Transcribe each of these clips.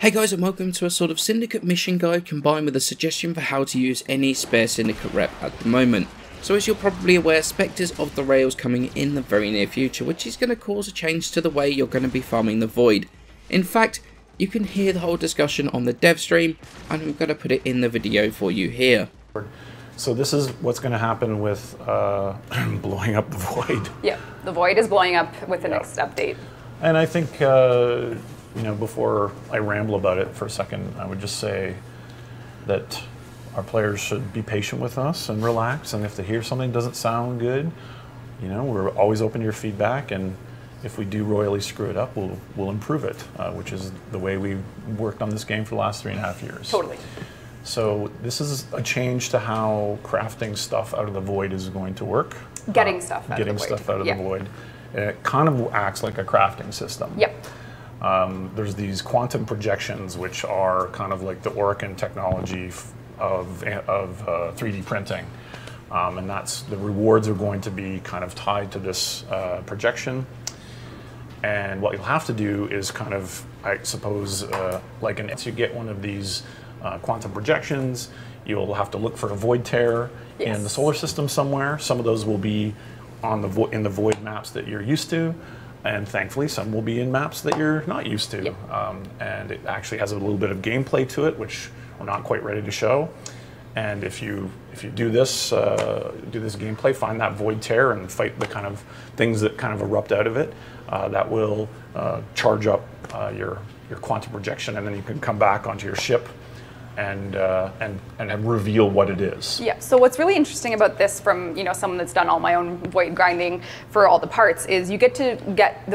Hey guys, and welcome to a sort of syndicate mission guide combined with a suggestion for how to use any spare syndicate rep at the moment. So as you're probably aware, Spectres of the Rails coming in the very near future, which is going to cause a change to the way you're going to be farming the Void. In fact, you can hear the whole discussion on the dev stream, and I'm going to put it in the video for you here. So this is what's going to happen with blowing up the Void. Yeah, the Void is blowing up with the next update. And I think, you know, before I ramble about it for a second, I would just say that our players should be patient with us and relax. And if they hear something doesn't sound good, you know, we're always open to your feedback. And if we do royally screw it up, we'll improve it, which is the way we worked on this game for the last 3.5 years. Totally. So this is a change to how crafting stuff out of the Void is going to work. Getting stuff out of the Void. Getting stuff out of the Void. It kind of acts like a crafting system. Yep. There's these quantum projections, which are kind of like the Orkin technology of 3D printing. And that's, the rewards are going to be kind of tied to this projection. And what you'll have to do is kind of, I suppose, once you get one of these quantum projections, you'll have to look for a void tear in the solar system somewhere. Some of those will be on the in the Void maps that you're used to, and thankfully some will be in maps that you're not used to. And it actually has a little bit of gameplay to it, which we're not quite ready to show. And if you do this gameplay, find that void tear and fight the kind of things that kind of erupt out of it, that will charge up your quantum projection, and then you can come back onto your ship and reveal what it is. Yeah. So what's really interesting about this, from someone that's done all my own Void grinding for all the parts, is you get to get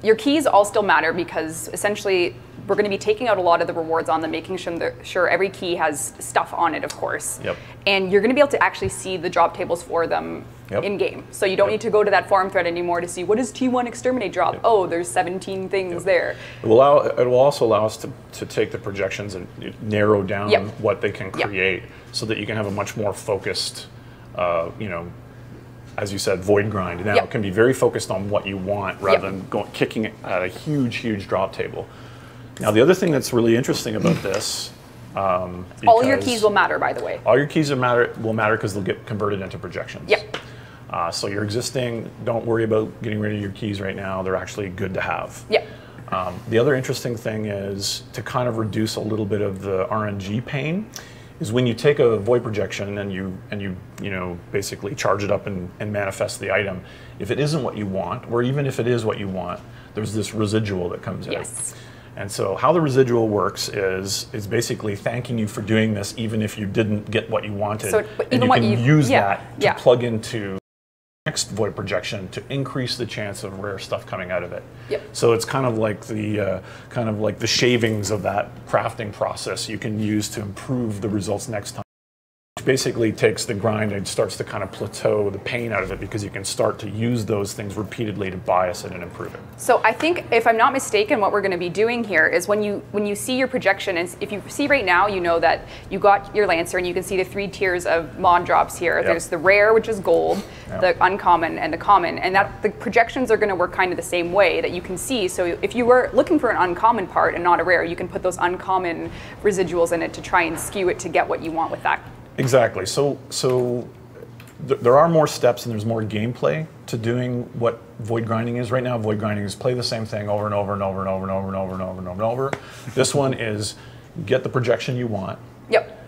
your keys all still matter, because essentially we're going to be taking out a lot of the rewards on them, making sure every key has stuff on it, of course. Yep. And you're going to be able to actually see the drop tables for them in game. So you don't need to go to that forum thread anymore to see what does T1 exterminate drop. Oh, there's 17 things there. It will also allow us to take the projections and narrow down what they can create, so that you can have a much more focused, as you said, Void grind. Now it can be very focused on what you want rather than kicking it at a huge drop table. Now, the other thing that's really interesting about this, all your keys will matter, by the way. All your keys will matter because they'll get converted into projections. Yep. So your existing, don't worry about getting rid of your keys right now. They're actually good to have. Yep. The other interesting thing is, to kind of reduce a little bit of the RNG pain, is when you take a Void projection and you basically charge it up and manifest the item. If it isn't what you want, or even if it is what you want, there's this residual that comes out. Yes. And so how the residual works is basically thanking you for doing this, even if you didn't get what you wanted. So and you can use that to plug into the next Void projection to increase the chance of rare stuff coming out of it. Yep. So it's kind of like the shavings of that crafting process you can use to improve the results next time. Which basically takes the grind and starts to kind of plateau the pain out of it, because you can start to use those things repeatedly to bias it and improve it. So I think, if I'm not mistaken, what we're going to be doing here is when you see your projection, and if you see right now, you know that you got your Lancer, and you can see the 3 tiers of mod drops here. Yep. There's the rare, which is gold, the uncommon, and the common, and that the projections are going to work kind of the same way, that you can see. So if you were looking for an uncommon part and not a rare, you can put those uncommon residuals in it to try and skew it to get what you want with that. Exactly. So there are more steps and there's more gameplay to doing what Void grinding is. Right now, Void grinding is play the same thing over and over and over and over and over and over and over and over and over. This one is get the projection you want. Yep.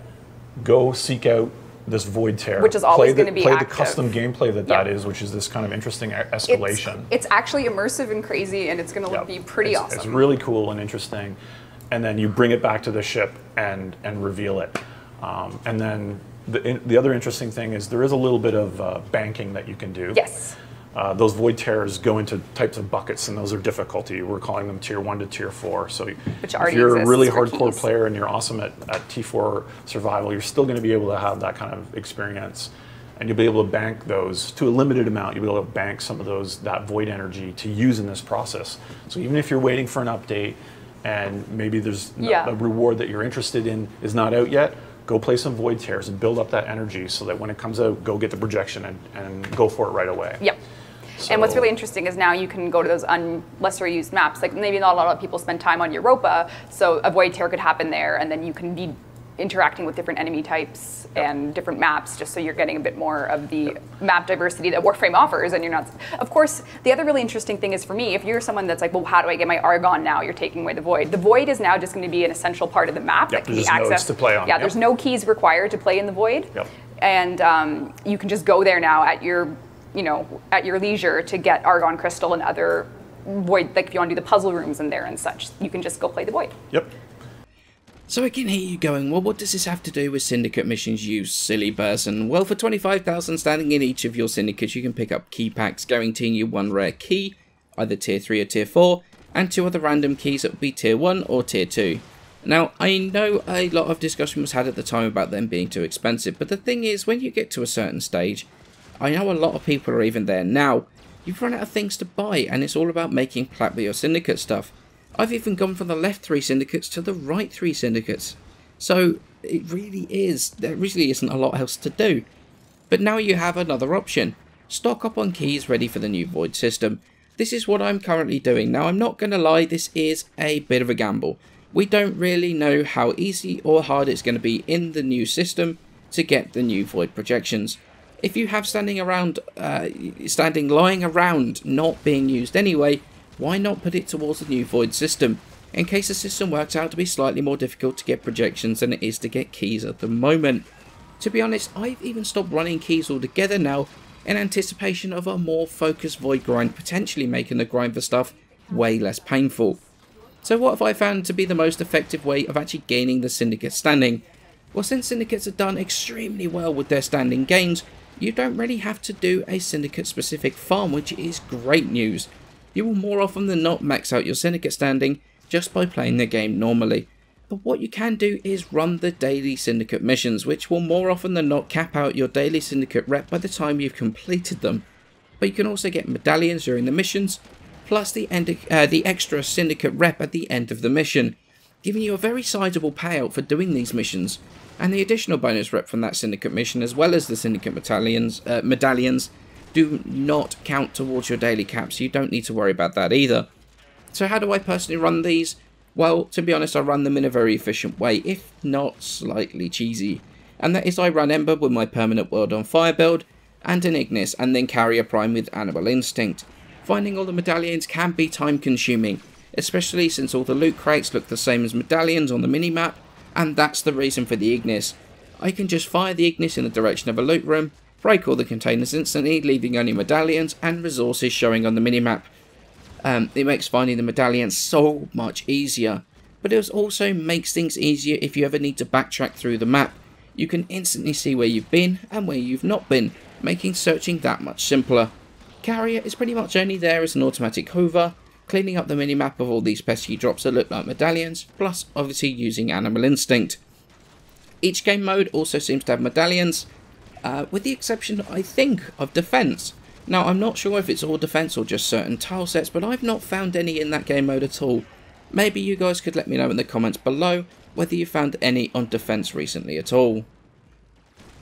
Go seek out this Void tear, which is always going to be active. Play the custom gameplay that is, which is this kind of interesting escalation. It's actually immersive and crazy, and it's going to be pretty awesome. It's really cool and interesting. And then you bring it back to the ship and reveal it. And then the other interesting thing is there is a little bit of banking that you can do. Yes. Those void tears go into types of buckets, and those are difficulty. We're calling them tier 1 to tier 4. So if you're a really hardcore player and you're awesome at T4 survival, you're still going to be able to have that kind of experience. And you'll be able to bank those to a limited amount. You'll be able to bank some of that void energy to use in this process. So even if you're waiting for an update and maybe there's a reward that you're interested in is not out yet, go play some void tears and build up that energy so that when it comes out, go get the projection and go for it right away. Yep. And what's really interesting is now you can go to those lesser used maps. Like maybe not a lot of people spend time on Europa, so a void tear could happen there, and then you can be interacting with different enemy types and different maps, just so you're getting a bit more of the map diversity that Warframe offers, and you're not. Of course, the other really interesting thing is for me, if you're someone that's like, well, how do I get my Argon now? You're taking away the void. The void is now just going to be an essential part of the map that can be accessed. Nodes to play on. Yeah, there's no keys required to play in the void, and you can just go there now at your, at your leisure to get Argon Crystal and other void. Like if you want to do the puzzle rooms in there and such, you can just go play the void. Yep. So I can hear you going, well, what does this have to do with syndicate missions, you silly person? Well, for 25,000 standing in each of your syndicates, you can pick up key packs guaranteeing you one rare key, either tier 3 or tier 4, and 2 other random keys that will be tier 1 or tier 2. Now, I know a lot of discussion was had at the time about them being too expensive, but the thing is, when you get to a certain stage, I know a lot of people are even there now, you've run out of things to buy, and it's all about making plat with your syndicate stuff. I've even gone from the left 3 syndicates to the right 3 syndicates. So it really is, there really isn't a lot else to do. But now you have another option. Stock up on keys ready for the new void system. This is what I'm currently doing. Now I'm not going to lie, this is a bit of a gamble. We don't really know how easy or hard it's going to be in the new system to get the new void projections. If you have lying around not being used anyway, why not put it towards the new void system, in case the system works out to be slightly more difficult to get projections than it is to get keys at the moment. To be honest, I've even stopped running keys altogether now, in anticipation of a more focused void grind, potentially making the grind for stuff way less painful. So what have I found to be the most effective way of actually gaining the syndicate standing? Well, since syndicates have done extremely well with their standing gains, you don't really have to do a syndicate specific farm, which is great news. You will more often than not max out your syndicate standing just by playing the game normally. But what you can do is run the daily syndicate missions, which will more often than not cap out your daily syndicate rep by the time you've completed them. But you can also get medallions during the missions, plus the extra syndicate rep at the end of the mission, giving you a very sizable payout for doing these missions. And the additional bonus rep from that syndicate mission, as well as the syndicate medallions, do not count towards your daily caps, so you don't need to worry about that either. So how do I personally run these? Well, to be honest, I run them in a very efficient way, if not slightly cheesy. And that is, I run Ember with my permanent World on Fire build, and an Ignis, and then Carrier Prime with Animal Instinct. Finding all the medallions can be time consuming, especially since all the loot crates look the same as medallions on the minimap, and that's the reason for the Ignis. I can just fire the Ignis in the direction of a loot room, break all the containers instantly, leaving only medallions and resources showing on the minimap. It makes finding the medallions so much easier, but it also makes things easier if you ever need to backtrack through the map. You can instantly see where you've been and where you've not been, making searching that much simpler. Carrier is pretty much only there as an automatic hoover, cleaning up the minimap of all these pesky drops that look like medallions, plus obviously using Animal Instinct. Each game mode also seems to have medallions, with the exception, I think, of defense. Now, I'm not sure if it's all defense or just certain tile sets, but I've not found any in that game mode at all. Maybe you guys could let me know in the comments below whether you found any on defense recently at all.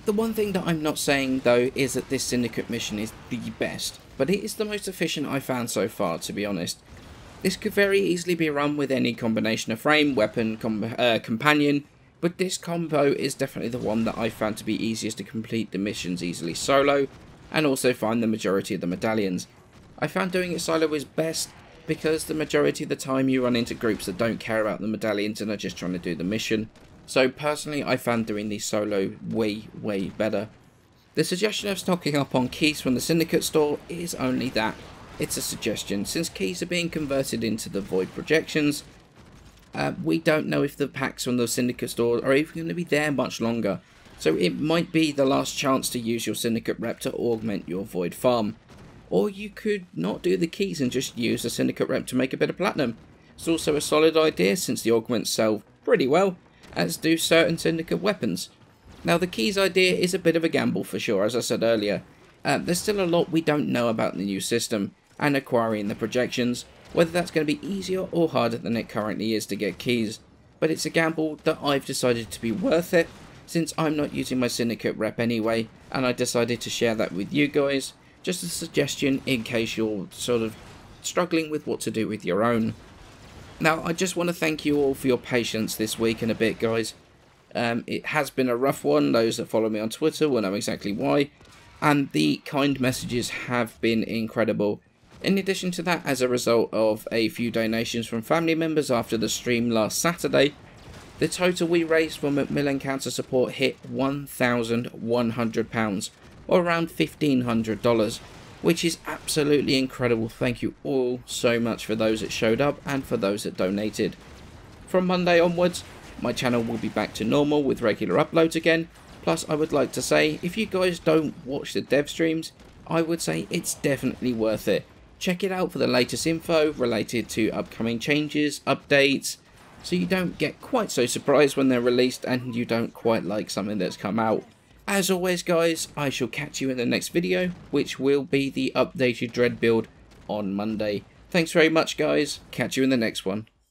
The one thing that I'm not saying though is that this syndicate mission is the best, but it is the most efficient I've found so far, to be honest. This could very easily be run with any combination of frame, weapon, companion, but this combo is definitely the one that I found to be easiest to complete the missions easily solo, and also find the majority of the medallions. I found doing it solo is best because the majority of the time you run into groups that don't care about the medallions and are just trying to do the mission. So personally, I found doing these solo way better. The suggestion of stocking up on keys from the Syndicate store is only that. It's a suggestion, since keys are being converted into the void projections. We don't know if the packs from the Syndicate store are even going to be there much longer. So it might be the last chance to use your Syndicate rep to augment your void farm. Or you could not do the keys and just use the Syndicate rep to make a bit of platinum. It's also a solid idea since the augments sell pretty well, as do certain Syndicate weapons. Now the keys idea is a bit of a gamble for sure, as I said earlier. There's still a lot we don't know about the new system and acquiring the projections, whether that's going to be easier or harder than it currently is to get keys. But it's a gamble that I've decided to be worth it, since I'm not using my Syndicate rep anyway, and I decided to share that with you guys, Just a suggestion in case you're sort of struggling with what to do with your own. Now, I just want to thank you all for your patience this week and a bit, guys. It has been a rough one. Those that follow me on Twitter will know exactly why. And the kind messages have been incredible. In addition to that, as a result of a few donations from family members after the stream last Saturday, the total we raised for Macmillan Cancer Support hit £1,100, or around $1,500, which is absolutely incredible. Thank you all so much for those that showed up and for those that donated. From Monday onwards, my channel will be back to normal with regular uploads again. Plus, I would like to say, if you guys don't watch the dev streams, I would say it's definitely worth it. Check it out for the latest info related to upcoming changes, updates, so you don't get quite so surprised when they're released and you don't quite like something that's come out. As always, guys, I shall catch you in the next video, which will be the updated Dread build on Monday. Thanks very much, guys. Catch you in the next one.